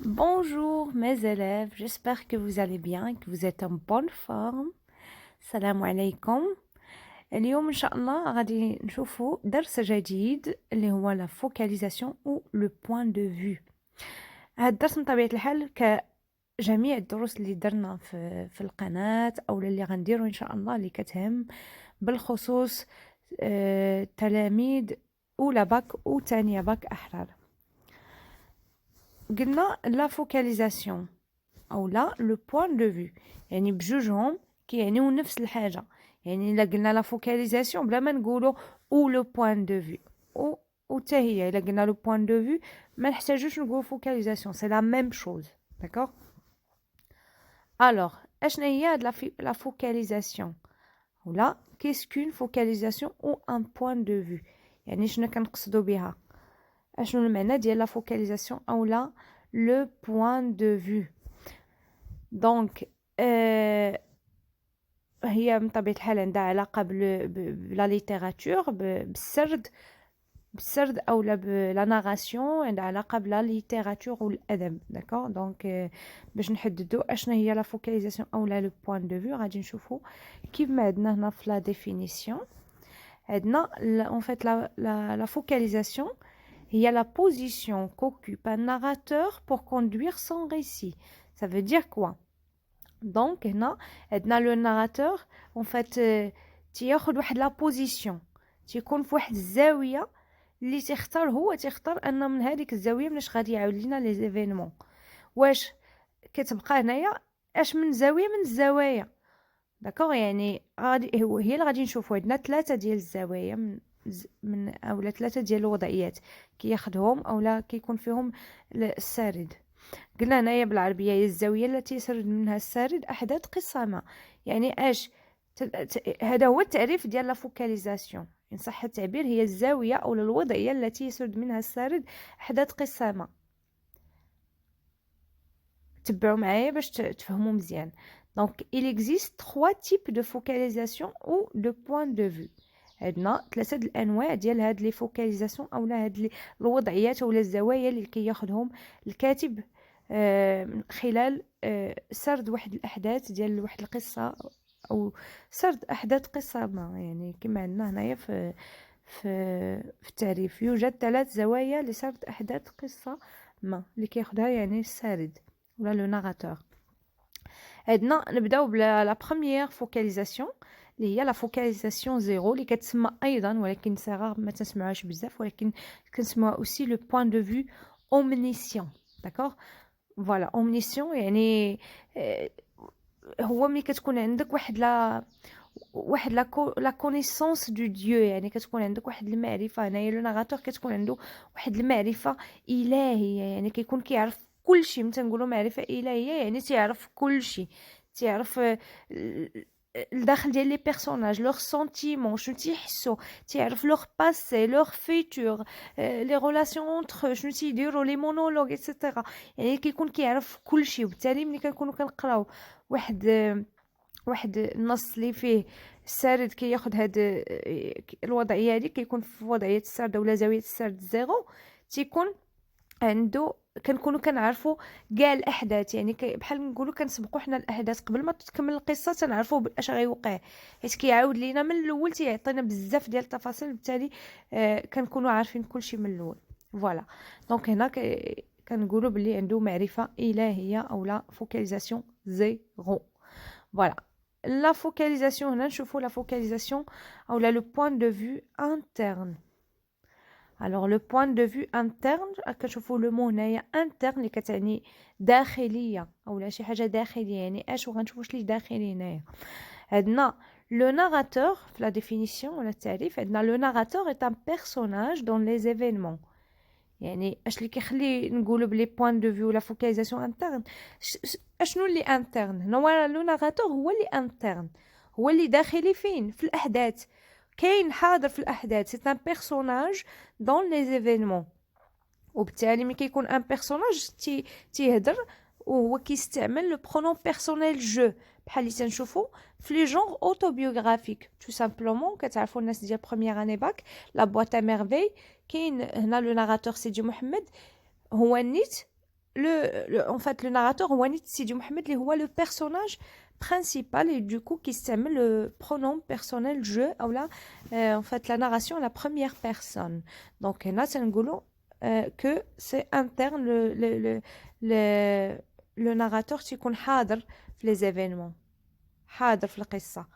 Bonjour mes élèves, j'espère que vous allez bien et que vous êtes en bonne forme. السلام عليكم. اليوم إن شاء الله غادي نشوفوا درس جديد اللي هو la focalisation ou le point de vue. هذا الدرس من طبيعة الحال كجميع الدروس اللي درنا في القناة أو اللي غنديروا إن شاء الله اللي كتهم بالخصوص تلاميذ أولى باك وتانية باك أحرار. قلنا la focalisation أو لا لو بوين دو فيو، يعني بجوجهم كيعنيو نفس الحاجة. يعني إلا قلنا لا فوكاليزاسيون بلا ما نقولو أو لو بوين دو فيو أو تا هي إلا قلنا لو بوين دو فيو ما نحتاجوش نقولو فوكاليزاسيون، سي لا ميم شوز. داكوغ. ألوغ أشنا هي هاد لا فوكاليزاسيون ولا كيسكون فوكاليزاسيون أو أن بوين دو فيو، يعني شنو كنقصدو بها، أشنو المعنى ديال لا فوكاليزاسيون أو لا لو بوين دو فيو. دونك هي من طبيعة الحال عندها علاقة بلا ليتيراتور، بالسرد أو بلا ناراسيون، عندها علاقة بلا ليتيراتور والأدب. داكوغ. دونك باش نحددو أشنا هي لا فوكاليزاسيون أو لا لو بوين دو فيو غادي نشوفو كيف ما عندنا هنا في لا ديفينيسيون. عندنا en fait la focalisation هي la position qu'occupe un narrateur pour conduire son récit. Ça veut dire quoi؟ دونك هنا عندنا لو ناراتور اون فات تياخد واحد لا بوزيسيون، تيكون في واحد الزاويه اللي تيختار ان من هذيك الزاويه مناش غادي يعاود لينا لي زيفينمون. واش كتبقى هنايا اش من زاويه من الزوايا. داكوغ. يعني غادي هي اللي غادي نشوفوا عندنا ثلاثه ديال الزوايا من اولا ثلاثه ديال الوضعيات كياخدهم اولا كيكون فيهم السارد. قلنا هنايا بالعربية هي الزاوية التي يسرد منها السارد أحداث قصة ما. يعني اش هذا هو التعريف ديال لا فوكاليزاسيون إن صح التعبير، هي الزاوية أو الوضعية التي يسرد منها السارد أحداث قصة ما. تبعوا معايا باش تفهموا مزيان. دونك il existe trois types de focalisation ou de point de vue. عندنا ثلاثه الانواع ديال هاد لي فوكاليزاسيون اولا هاد الوضعيات اولا الزوايا اللي كياخذهم الكاتب خلال سرد واحد الاحداث ديال واحد القصه او سرد احداث قصه ما. يعني كما عندنا هنايا في التعريف يوجد ثلاث زوايا لسرد احداث قصه ما اللي كياخذها يعني السارد ولا لو ناراتور. عندنا نبداو بلا بروميير فوكاليزاسيون اللي هي لا فوكاليزاسيون زيرو اللي كتسمى ايضا ولكن صغار ما تسمعوهاش بزاف ولكن كنسموها اوسي لو بوين دو فيو اومنيسيون. داكوغ. فوالا اومنيسيون يعني هو ملي كتكون عندك واحد لا كونيسونس دو ديو، يعني كتكون عندك واحد المعرفه. هنايا لو ناراتور كتكون عنده واحد المعرفه الهيه، يعني كيكون كيعرف كلشي. متى نقولوا معرفه الهيه يعني تيعرف كلشي، تيعرف الداخل ديال لي بيرسوناج لوغ سونتيمون شنو تيحسوا، تيعرف لوغ باسي لوغ فيتور لي ريلاسيون اونتر شنو تيديروا لي مونولوج ايتترا. يعني كيكون كيعرف كلشي. وبالتالي ملي كنكونوا كنقراو واحد النص اللي فيه السارد كياخد هاد الوضعيه هذه كيكون في وضعيه السرد ولا زاويه السرد زيرو، تيكون عنده كنكونوا كنعرفوا كاع الاحداث. يعني بحال نقولوا كنسبقوا حنا الاحداث قبل ما تكمل القصه تنعرفوا اش غيوقع، حيت كيعاود لينا من الاول تيعطينا بزاف ديال التفاصيل. بالتالي كنكونوا عارفين كلشي من الاول. فوالا. دونك هنا كنقولوا بلي عنده معرفه الهيه او لا فوكاليزاسيون زيرو. فوالا. لا فوكاليزاسيون هنا نشوفوا لا فوكاليزاسيون او لا لو بوين دو فيو انترن. Alors le point de vue interne كنشوفوا لو مو هنايا interne اللي كتعني داخليه اولا شي حاجه داخليه. يعني اش وغنشوفوا واش اللي داخلي هنايا. عندنا لو ناراتور في لا ديفينيسيون ولا التعريف. عندنا لو ناراتور est un personnage dans les événements. يعني اش اللي كيخلي نقولوا بلي بوين دو فيو ولا فوكاليزاسيون انترن. اشنو اللي انترن؟ هو لو ناراتور هو اللي انترن، هو اللي داخلي فين في الاحداث، كاين حاضر في الاحداث. سي ان بيرسوناج دون لي زيفينمون. وبالتالي ملي كيكون ان بيرسوناج تيهضر وهو كيستعمل لو برونون بيرسونيل جو بحال اللي تنشوفوا في لي جونغ اوتوبيوغرافيك. تو سامبلومون كتعرفوا الناس ديال بروميير اني باك لا بواط ا ميرفي كاين هنا لو ناراتور سيدي محمد هو نيت en fait le narrateur هو نيت سيدي محمد اللي هو le personnage principal et du coup qui s'appelle le pronom personnel je ou là en fait la narration à la première personne. Donc هنا تنقولوا que c'est interne le narrateur تيكون حاضر في les événements حاضر في القصة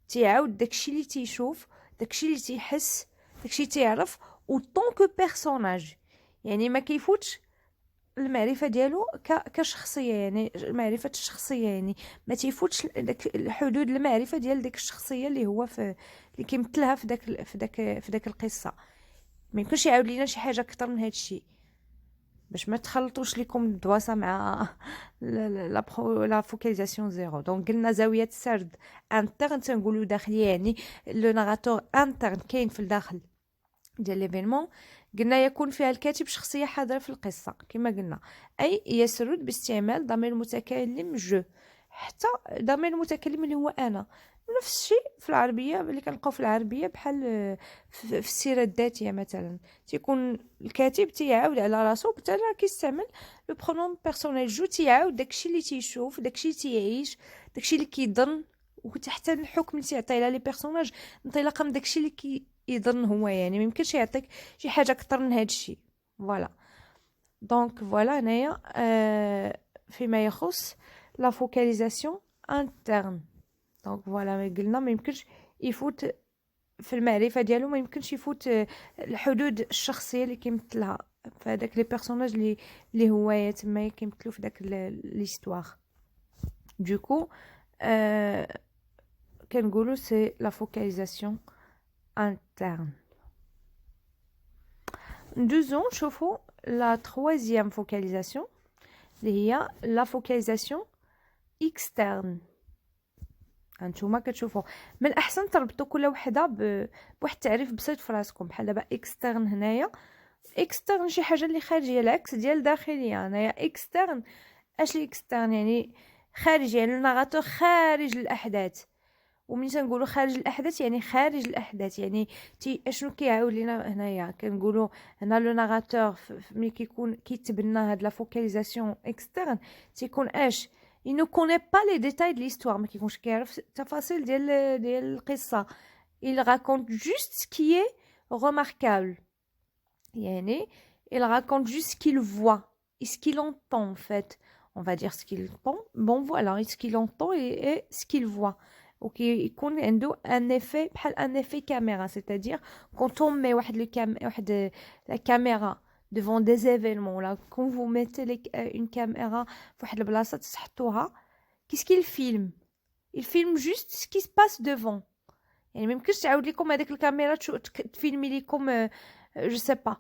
تيعاود داكشي اللي تيشوف داكشي اللي تيحس داكشي تيعرف و طون كو بيرسوناج يعني ما كيفوتش المعرفه ديالو كشخصيه يعني معرفه الشخصيه يعني ما تيفوتش داك الحدود المعرفه ديال ديك الشخصيه اللي هو في اللي كيمثلها في داك القصه ما يمكنش يعاود لينا شي حاجه اكثر من هذا الشيء باش ما تخلطوش لكم الدواسه مع لا فوكاليزاسيون زيرو. دونك قلنا زاويه السرد انترن تنقولوا داخلي يعني لو ناراتور انترن كاين في الداخل ديال ليفينمون. قلنا يكون فيها الكاتب شخصيه حاضره في القصه كما قلنا اي يسرد باستعمال ضمير المتكلم جو حتى ضمير المتكلم اللي هو انا. نفس الشيء في العربيه اللي كنلقاو في العربيه بحال في السيره الذاتيه مثلا تيكون الكاتب تيعاود على راسو حتى كيستعمل لو برونوم بيرسونيل جو تيعاود داكشي اللي تيشوف داكشي اللي تيعيش داكشي اللي كيظن وحتى الحكم اللي تيعطي على لي بيرسوناج انطلاقا من داكشي اللي كيظن هو يعني ما يمكنش يعطيك شي حاجه اكثر من هذا الشيء. فوالا دونك فوالا هنايا فيما يخص لا فوكاليزاسيون انترن. دونك فوالا ما قلنا ما يمكنش يفوت في المعرفه ديالو ما يمكنش يفوت الحدود الشخصيه اللي كيمثلها فهداك لي بيرسوناج اللي هو تما كيمثلوا في داك ليستوار. دوكو كنقولوا سي لا فوكاليزاسيون interne. Deuxième, نشوفوا la troisième focalisation اللي هي la focalisation externe. هانتوما كتشوفوا من الاحسن تربطوا كل وحده بواحد التعريف بسيط في راسكم بحال دابا externe هنايا externe شي حاجه اللي خارجيه العكس ديال داخليه. هنايا externe اش لي externe يعني خارجي يعني الناراتور خارج الاحداث ومن تنقولوا خارج الاحداث يعني خارج الاحداث يعني اشنو كيعاود لينا هنايا كنقولوا هنا لو ناراتور ملي كيكون كيتبنى هاد لا فوكاليزاسيون اكسترن تيكون اش il ne connaît pas les détails de l'histoire ما كيكونش كيعرف التفاصيل ديال القصه il raconte juste ce qui est remarquable يعني il raconte juste ce qu'il voit et ce qu'il entend en fait on va dire ce qu'il entend bon voilà ce qu'il entend et ce qu'il voit وكيكون عنده ان ايفي بحال ان ايفي كاميرا c'est-à-dire quand on met واحد la caméra devant des événements là quand vous mettez une caméra فواحد البلاصه تحطوها qu'est-ce qu'il filme il filme juste ce qui se passe devant يعني ما يمكنش تعاود لكم هذيك الكاميرا تفيلمي لكم جو سي با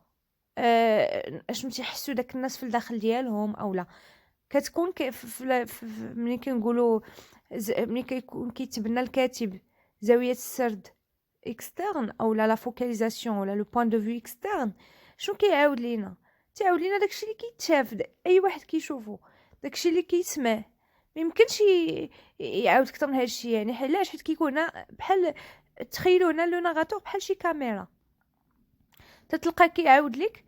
اشنو تيحسوا داك الناس في الداخل ديالهم او لا كتكون ملي كنقولوا ملي كيتبنى الكاتب زاويه السرد اكسترن او لا فوكاليزاسيون ولا لو بوين دو فيو اكسترن شنو كيعاود لينا تيعاود لينا داكشي اللي كيتشاف اي واحد كيشوفو داكشي اللي كيسمع ما يمكنش يعاود اكثر من هذا الشيء يعني علاش حيت كيكون بحال تخيلوا هنا لو ناراتور بحال شي كاميرا تتلقى كيعاود لك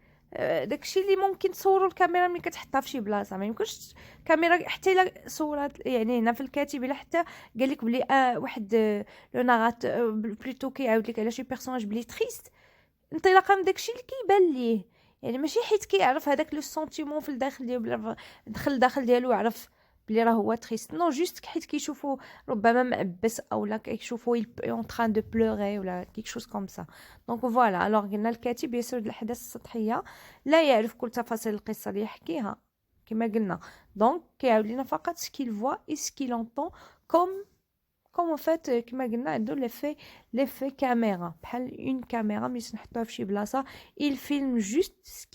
داكشي اللي ممكن تصوروا الكاميرا ملي كتحطها في شي بلاصه ما يمكنش كاميرا حتى الا صورات يعني هنا في الكاتب الا حتى قال لك بلي واحد لو نارات بلوتو كيعاود لك على شي بيرسوناج بلي تريست انطلاقا من داكشي اللي كيبان ليه يعني ماشي حيت كيعرف هذاك لو سونتيمون في الداخل ديالو دخل الداخل ديالو وعرف بلي راه هو تريست نو جوست حيت كيشوفوا ربما معبس اولا كيشوفوا اون تران دو بلوري ولا كيك شوز كوم سا. دونك فوالا الوغ قلنا الكاتب يسرد الاحداث السطحيه لا يعرف كل تفاصيل القصه اللي يحكيها كما قلنا دونك كيعاود لنا فقط سكيل فوا اي سكيل اونطون كوم en fait كما قلنا عنده ليفي كاميرا بحال اون كاميرا ملي نحطوها في شي بلاصه il filme juste ce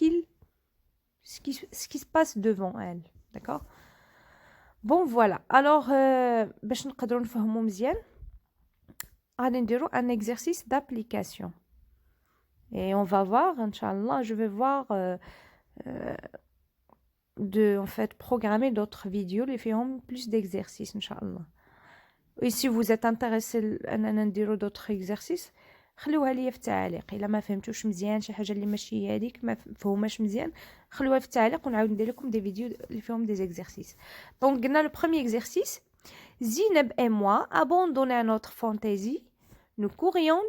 qui se passe devant elle d'accord. Bon voilà alors باش نقدروا نفهموا مزيان غادي نديروا un exercice d'application et on va voir inchallah je vais voir de en fait programmer d'autres vidéos les فيهم plus d'exercices inchallah. Et si vous êtes intéressé à نديروا d'autres exercices خلوها ليا في التعاليق الا ما فهمتوش مزيان شي حاجه اللي ماشي هي هذيك ما فهماش مزيان خلوها في التعاليق ونعاود ندير لكم دي فيديو اللي فيهم دي زيكزارسيس دونك قلنا لو بروميير اكزرسيس Zineb et moi abandonnons notre fantaisie nous courions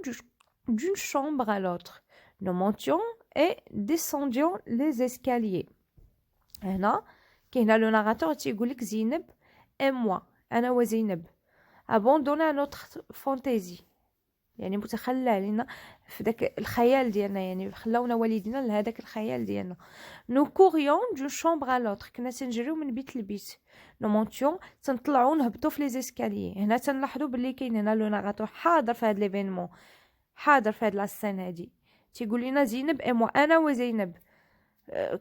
d'une chambre à l'autre nous montions et descendions les escaliers هنا كاين لو ناراتور تيقول لك زينب et moi انا وزينب abandonnons notre fantaisie يعني متخلى علينا في داك الخيال ديالنا يعني خلاونا والدينا لهداك الخيال ديالنا نو كوريون دو شامبر ا لوتر كنا تنجريو من بيت لبيت نو مونتيون تنطلعو نهبطو في لي زيسكاليي هنا تنلاحظوا باللي كاين هنا لو ناراتور حاضر في هاد ليفينمون حاضر في هاد لاسين هادي تيقول لنا زينب اي مو انا وزينب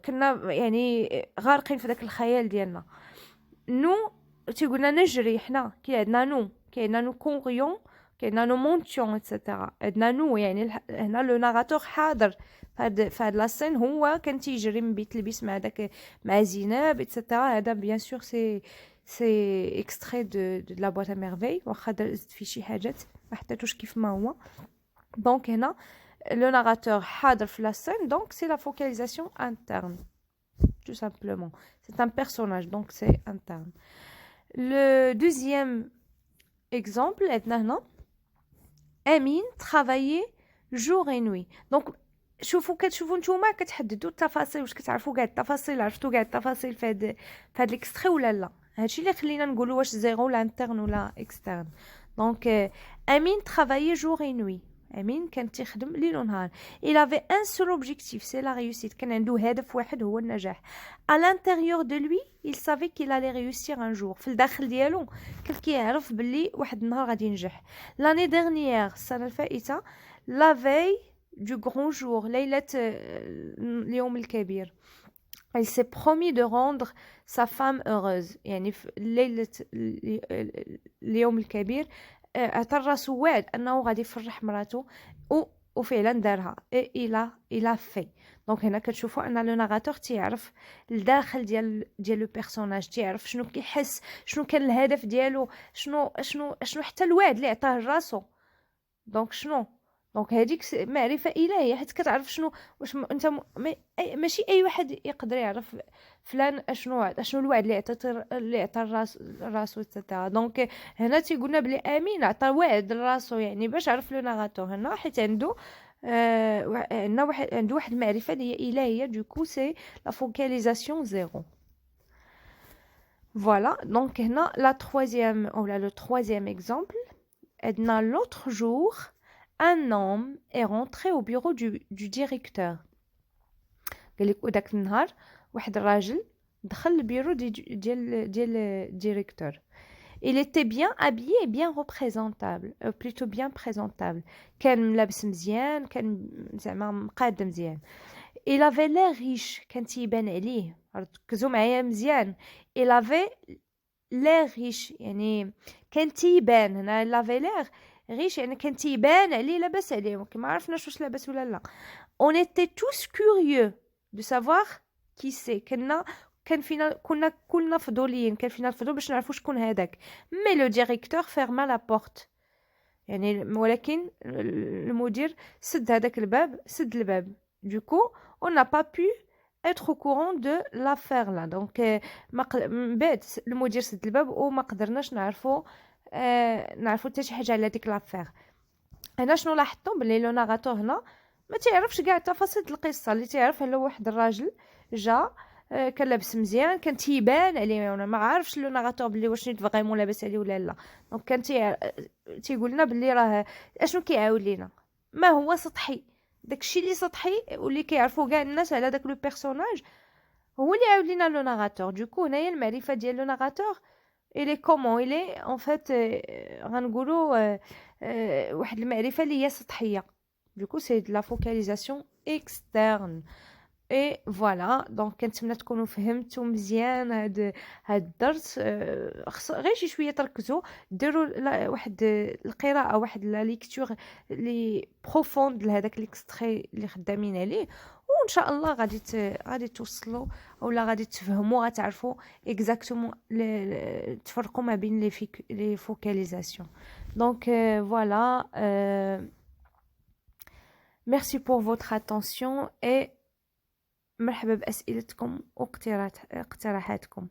كنا يعني غارقين في داك الخيال ديالنا نو تيقولنا نجري حنا كي عندنا نو كاينه نو كوريون كاينه نو مونتيون اتسيتيرا عندنا نو يعني هنا لو ناراتور حاضر فهاد لاسين هو كان تيجري من بيت لبيت مع داك مع زينب اتسيتيرا هذا بيان سور سي اكستري دو لا بوîte à merveille واخا زدت فيه شي حاجات ما حطيتوش كيف ما هو دونك هنا le narrateur حاضر في la scène donc c'est la focalisation interne tout simplement c'est un personnage donc c'est interne le deuxième exemple عندنا هنا امين travailler jour et nuit donc شوفوا كتشوفوا نتوما كتحددوا التفاصيل واش كتعرفوا كاع التفاصيل عرفتوا كاع التفاصيل في هاد الاكستري ولا لا هادشي اللي خلينا نقولوا واش زيرو ولا انترن ولا اكسترن دونك امين travailler jour et nuit امين كان تيخدم ليل ونهار il avait un seul objectif c'est la réussite كان عنده هدف واحد هو النجاح à l'intérieur de lui il savait qu'il allait réussir un jour في الداخل ديالو كان كيعرف باللي واحد النهار غادي ينجح l'année dernière السنه الفائته la veille du grand jour ليله اليوم الكبير il s'est promis de rendre sa femme heureuse يعني في ليله اليوم الكبير اعترس وعد انه غادي يفرح مراته وفعلا دارها الى في دونك هنا كتشوفوا ان لو ناراتور تيعرف الداخل ديال لو بيرسوناج تيعرف شنو كيحس شنو كان الهدف ديالو شنو حتى الوعد اللي عطاه لراسو دونك شنو دونك هذيك معرفه الهيه حيت كتعرف شنو واش انت ماشي اي واحد يقدر يعرف فلان اشنو الوعد اللي عطى راسو تاع دونك هنا تيقولنا بلي امين عطى وعد لراسو يعني باش عرف لو ناراتور هنا حيت عنده عنده واحد المعرفه اللي هي الهيه دوكو سي لا فوكاليزاسيون زيرو فوالا دونك هنا لا ترويزيام اولا لو ترويزيام اكزامبل عندنا لوتر جور un homme est rentré au bureau du directeur قال لك وداك النهار واحد الراجل دخل البيرو ديال الديريكتور il était bien habillé et bien représentable plutôt bien présentable كان لابس مزيان كان زعما مقاد مزيان il avait l'air riche كان تيبان عليه ركزوا معايا مزيان il avait l'air riche يعني كان تيبان هنا il avait l'air riche يعني كان تيبان عليه لاباس عليه ولكن ما عرفناش واش لاباس ولا لا on était tous curieux de savoir qui c'est كان فينا كلنا فضوليين كان فينا الفضول باش نعرفوا شكون هذاك مي لو ديريكتور فيرما لا بورت يعني ولكن المدير سد هذاك الباب سد الباب دوكو on n'a pas pu être au courant de l'affaire là donc من بعد المدير سد الباب وما قدرناش نعرفوا حتى شي حاجه على ديك لافير هنا شنو لاحظتوا بلي لو ناراتور هنا ما تعرفش كاع تفاصيل القصه اللي تعرفها لو واحد الراجل جا كان لابس مزيان كان تيبان عليه انا ما عارفش لو ناراتور بلي واش نيت فريمون لاباس عليه ولا لا دونك كان تيقول لنا بلي راه اشنو كيعاود لينا ما هو سطحي داكشي اللي سطحي واللي كيعرفوا كاع الناس على داك لو بيرسوناج هو اللي عاود لينا لو ناراتور دوكو هنايا المعرفه ديال لو ناراتور il est comment il est en fait غنقولوا واحد المعرفه اللي هي سطحيه دوكو سي de la focalisation externe اي فوالا دونك كنتمنى تكونوا فهمتوا مزيان هاد الدرس غير شي شويه تركزوا ديروا واحد القراءه واحد لا ليكتور لي بروفوند لهداك ليكستري اللي خدامين عليه وان شاء الله غادي توصلوا اولا غادي تفهموا غتعرفوا اكزاكتومون تفرقوا ما بين لي فوكاليزاسيون دونك فوالا Merci pour votre attention et مرحبا بأسئلتكم واقتراحاتكم.